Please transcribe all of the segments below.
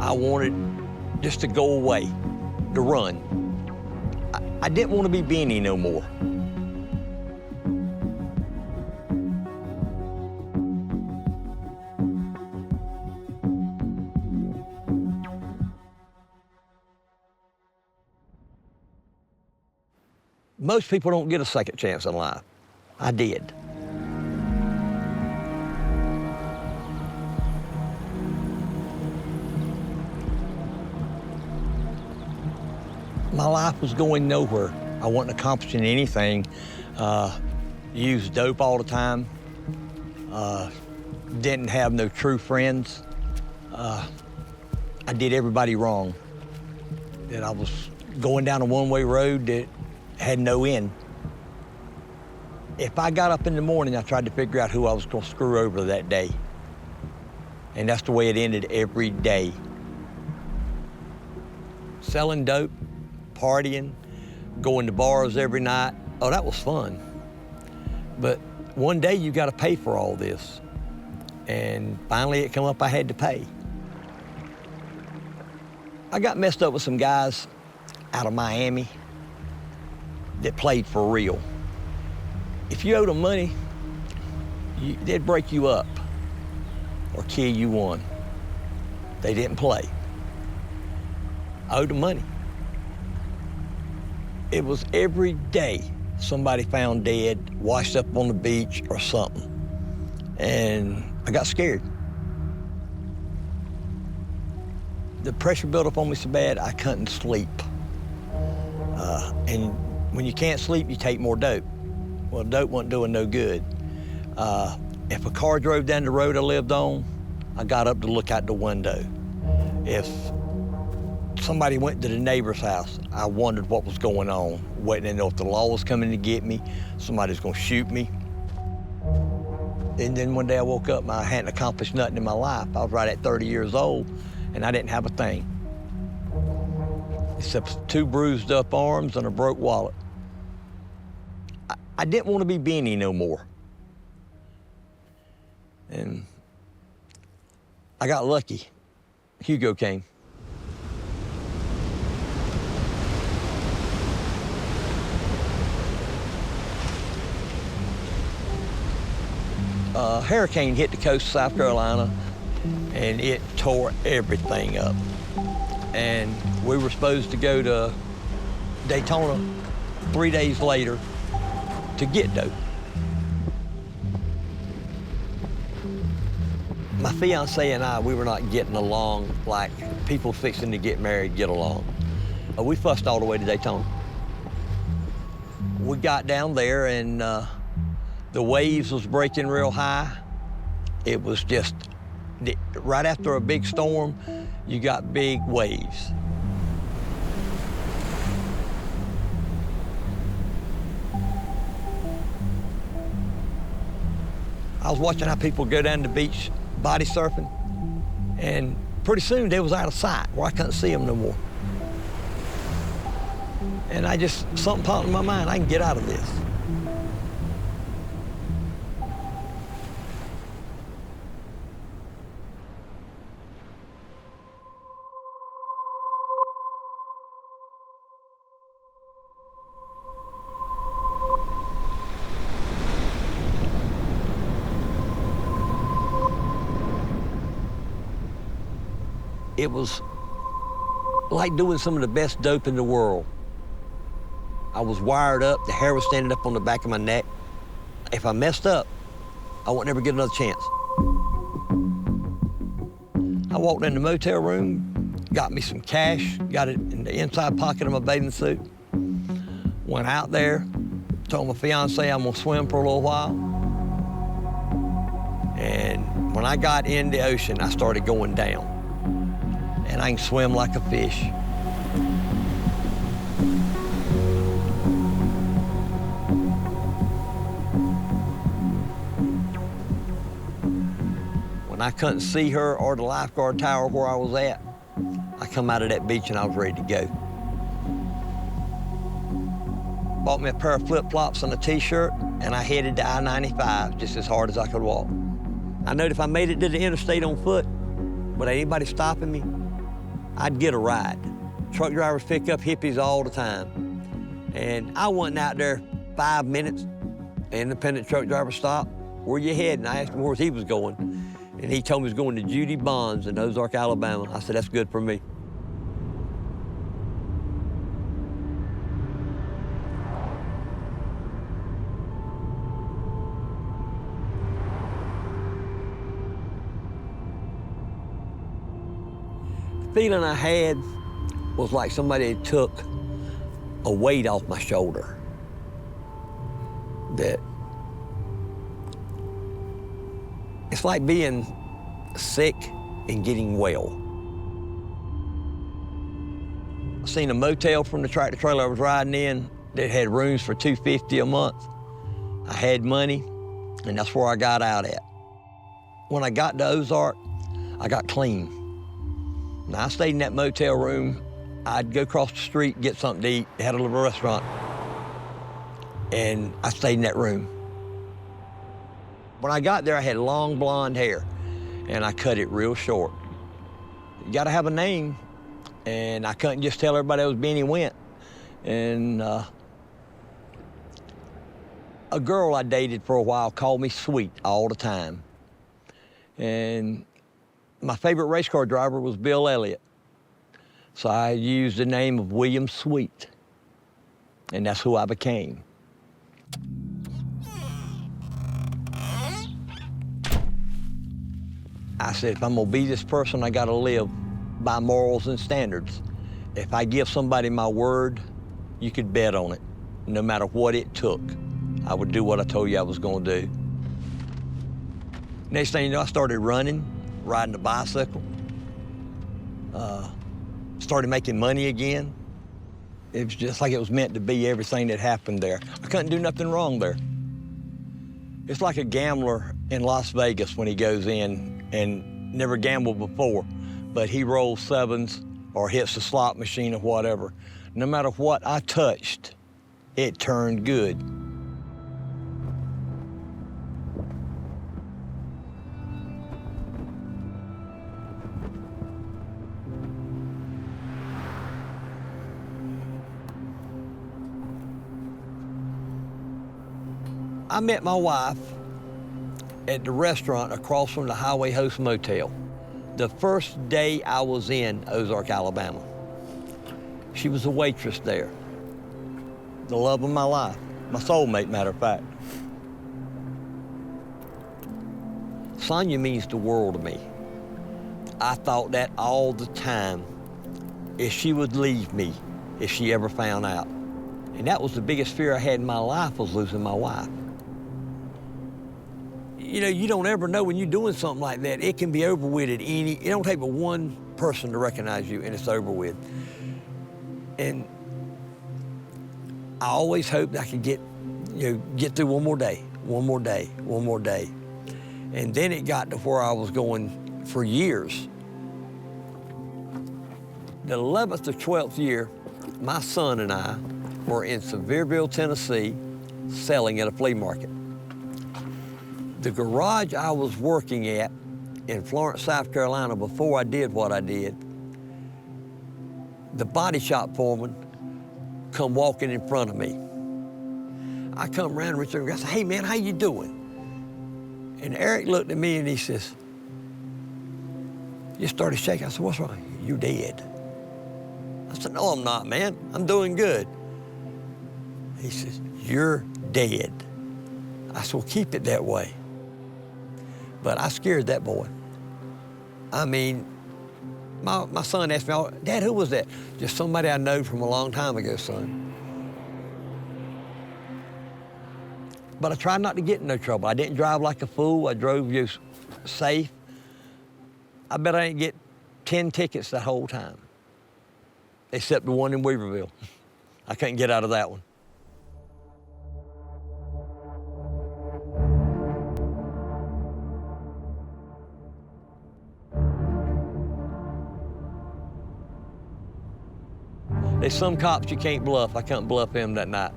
I wanted just to go away, to run. I didn't want to be Benny no more. Most people don't get a second chance in life. I did. My life was going nowhere. I wasn't accomplishing anything. Used dope all the time. Didn't have no true friends. I did everybody wrong. That I was going down a one-way road that had no end. If I got up in the morning, I tried to figure out who I was gonna screw over that day. And that's the way it ended every day. Selling dope, partying, going to bars every night. Oh, that was fun. But one day you gotta pay for all this. And finally it come up I had to pay. I got messed up with some guys out of Miami that played for real. If you owed them money, they'd break you up or kill you one. They didn't play. I owed them money. It was every day somebody found dead, washed up on the beach or something. And I got scared. The pressure built up on me so bad I couldn't sleep. And when you can't sleep, you take more dope. Well, dope wasn't doing no good. If a car drove down the road I lived on, I got up to look out the window. If somebody went to the neighbor's house, I wondered what was going on. Waiting to know if the law was coming to get me, somebody's gonna shoot me. And then one day I woke up and I hadn't accomplished nothing in my life. I was right at 30 years old and I didn't have a thing. Except 2 bruised up arms and a broke wallet. I didn't want to be Benny no more. And I got lucky. Hugo came. A hurricane hit the coast of South Carolina and it tore everything up. And we were supposed to go to Daytona 3 days later to get dope. My fiance and I, we were not getting along like people fixing to get married get along. We fussed all the way to Daytona. We got down there and the waves was breaking real high. It was just, right after a big storm, you got big waves. I was watching how people go down the beach body surfing, and pretty soon they was out of sight where I couldn't see them no more. And something popped in my mind, I can get out of this. It was like doing some of the best dope in the world. I was wired up, the hair was standing up on the back of my neck. If I messed up, I wouldn't ever get another chance. I walked in the motel room, got me some cash, got it in the inside pocket of my bathing suit. Went out there, told my fiance I'm gonna swim for a little while. And when I got in the ocean, I started going down. And I can swim like a fish. When I couldn't see her or the lifeguard tower where I was at, I come out of that beach and I was ready to go. Bought me a pair of flip-flops and a t-shirt, and I headed to I-95 just as hard as I could walk. I knowed if I made it to the interstate on foot, without anybody stopping me, I'd get a ride. Truck drivers pick up hippies all the time. And I wasn't out there 5 minutes. Independent truck driver stopped. Where you heading? I asked him where he was going. And he told me he was going to Judy Bonds in Ozark, Alabama. I said, that's good for me. The feeling I had was like somebody took a weight off my shoulder. That it's like being sick and getting well. I seen a motel from the tractor trailer I was riding in that had rooms for $250 a month. I had money, and that's where I got out at. When I got to Ozark, I got clean. Now, I stayed in that motel room. I'd go across the street, get something to eat. They had a little restaurant, and I stayed in that room. When I got there, I had long blonde hair, and I cut it real short. You gotta have a name, and I couldn't just tell everybody I was Benny Went. And a girl I dated for a while called me Sweet all the time. And my favorite race car driver was Bill Elliott. So I used the name of William Sweet, and that's who I became. I said, if I'm gonna be this person, I gotta live by morals and standards. If I give somebody my word, you could bet on it. No matter what it took, I would do what I told you I was gonna do. Next thing you know, I started running, riding a bicycle, started making money again. It was just like it was meant to be, everything that happened there. I couldn't do nothing wrong there. It's like a gambler in Las Vegas when he goes in and never gambled before, but he rolls sevens or hits the slot machine or whatever. No matter what I touched, it turned good. I met my wife at the restaurant across from the Highway Host Motel, the first day I was in Ozark, Alabama. She was a waitress there, the love of my life, my soulmate, matter of fact. Sonia means the world to me. I thought that all the time, if she would leave me, if she ever found out. And that was the biggest fear I had in my life, was losing my wife. You know, you don't ever know when you're doing something like that. It can be over with at any, it don't take but one person to recognize you and it's over with. And I always hoped I could get through one more day, one more day, one more day. And then it got to where I was going for years. The 11th or 12th year, my son and I were in Sevierville, Tennessee, selling at a flea market. The garage I was working at in Florence, South Carolina, before I did what I did, the body shop foreman come walking in front of me. I come around Richard and I said, hey man, how you doing? And Eric looked at me and he says, you started shaking. I said, what's wrong? You dead. I said, no, I'm not, man. I'm doing good. He says, you're dead. I said, well, keep it that way. But I scared that boy. I mean, my son asked me, Dad, who was that? Just somebody I know from a long time ago, son. But I tried not to get in no trouble. I didn't drive like a fool. I drove just safe. I bet I didn't get 10 tickets that whole time, except the one in Weaverville. I couldn't get out of that one. There's some cops you can't bluff. I couldn't bluff him that night.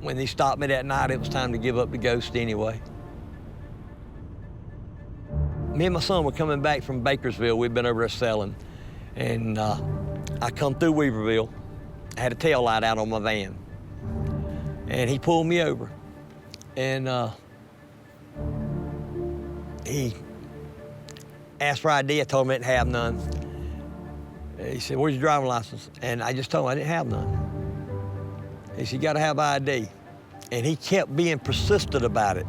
When he stopped me that night, it was time to give up the ghost anyway. Me and my son were coming back from Bakersville. We'd been over there selling. And I come through Weaverville. I had a tail light out on my van. And he pulled me over. And he asked for ID. I told him I didn't have none. He said, "Where's your driving license?" And I just told him I didn't have none. He said, "You gotta have ID." And he kept being persistent about it.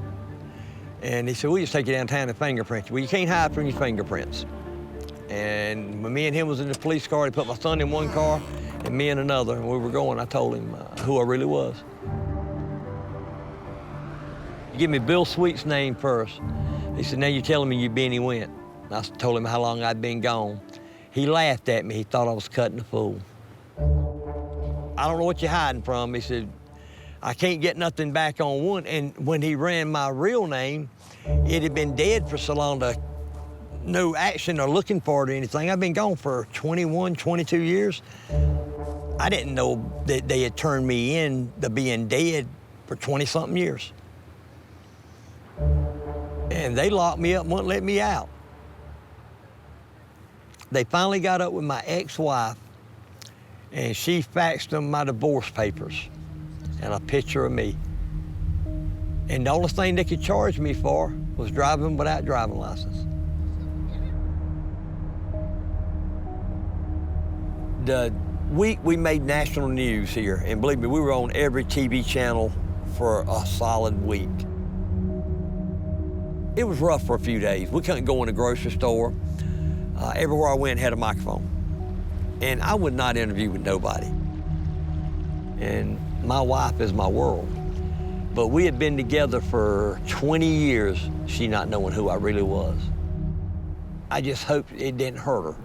And he said, "We'll just take you downtown and fingerprint you." "Well, you can't hide from your fingerprints." And when me and him was in the police car, he put my son in one car and me in another, and we were going. I told him who I really was. He gave me Bill Sweet's name first. He said, "Now you're telling me you've been," he went. And I told him how long I'd been gone. He laughed at me. He thought I was cutting a fool. "I don't know what you're hiding from." He said, "I can't get nothing back on one." And when he ran my real name, it had been dead for so long to no action or looking for it or anything. I've been gone for 21, 22 years. I didn't know that they had turned me in to being dead for 20-something years. And they locked me up and wouldn't let me out. They finally got up with my ex-wife, and she faxed them my divorce papers and a picture of me. And the only thing they could charge me for was driving without driving license. The week we made national news here, and believe me, we were on every TV channel for a solid week. It was rough for a few days. We couldn't go in the grocery store. Everywhere I went had a microphone. And I would not interview with nobody. And my wife is my world. But we had been together for 20 years, she not knowing who I really was. I just hoped it didn't hurt her.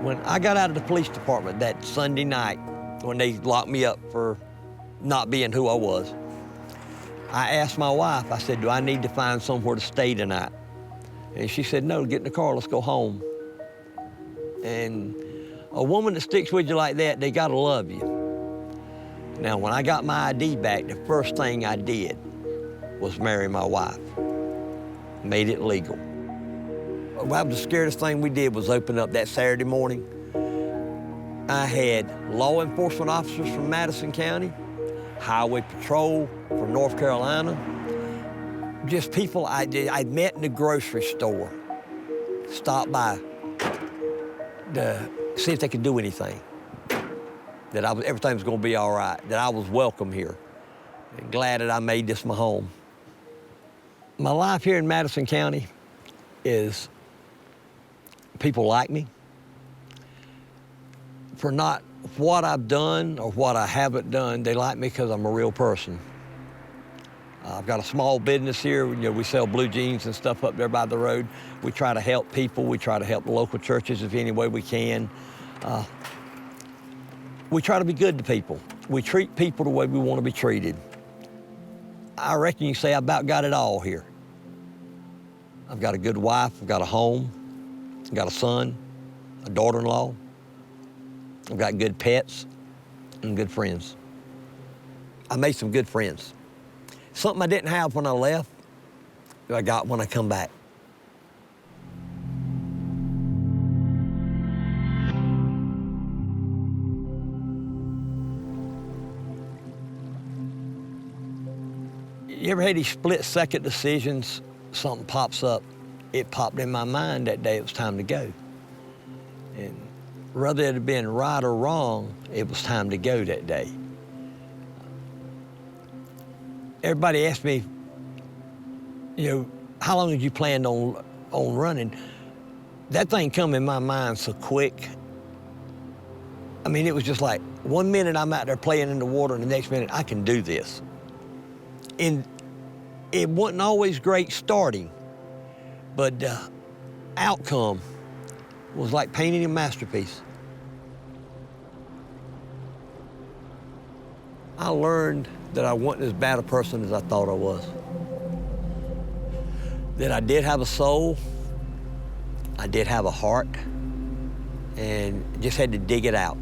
When I got out of the police department that Sunday night, when they locked me up for not being who I was, I asked my wife, I said, "Do I need to find somewhere to stay tonight?" And she said, "No, get in the car, let's go home." And a woman that sticks with you like that, they gotta love you. Now, when I got my ID back, the first thing I did was marry my wife. Made it legal. Well, the scariest thing we did was open up that Saturday morning. I had law enforcement officers from Madison County, Highway Patrol from North Carolina, just people I'd met in the grocery store, stopped by to see if they could do anything, that everything was gonna be all right, that I was welcome here, and glad that I made this my home. My life here in Madison County is people like me. For not what I've done or what I haven't done, they like me because I'm a real person. I've got a small business here. You know, we sell blue jeans and stuff up there by the road. We try to help people. We try to help the local churches if any way we can. We try to be good to people. We treat people the way we want to be treated. I reckon you say I about got it all here. I've got a good wife, I've got a home, I've got a son, a daughter-in-law. I've got good pets and good friends. I made some good friends. Something I didn't have when I left, I got when I come back. You ever had these split-second decisions? Something pops up. It popped in my mind that day it was time to go. And whether it had been right or wrong, it was time to go that day. Everybody asked me, you know, how long had you planned on running? That thing come in my mind so quick. I mean, it was just like, 1 minute I'm out there playing in the water, and the next minute I can do this. And it wasn't always great starting, but the outcome was like painting a masterpiece. I learned that I wasn't as bad a person as I thought I was. That I did have a soul, I did have a heart, and just had to dig it out.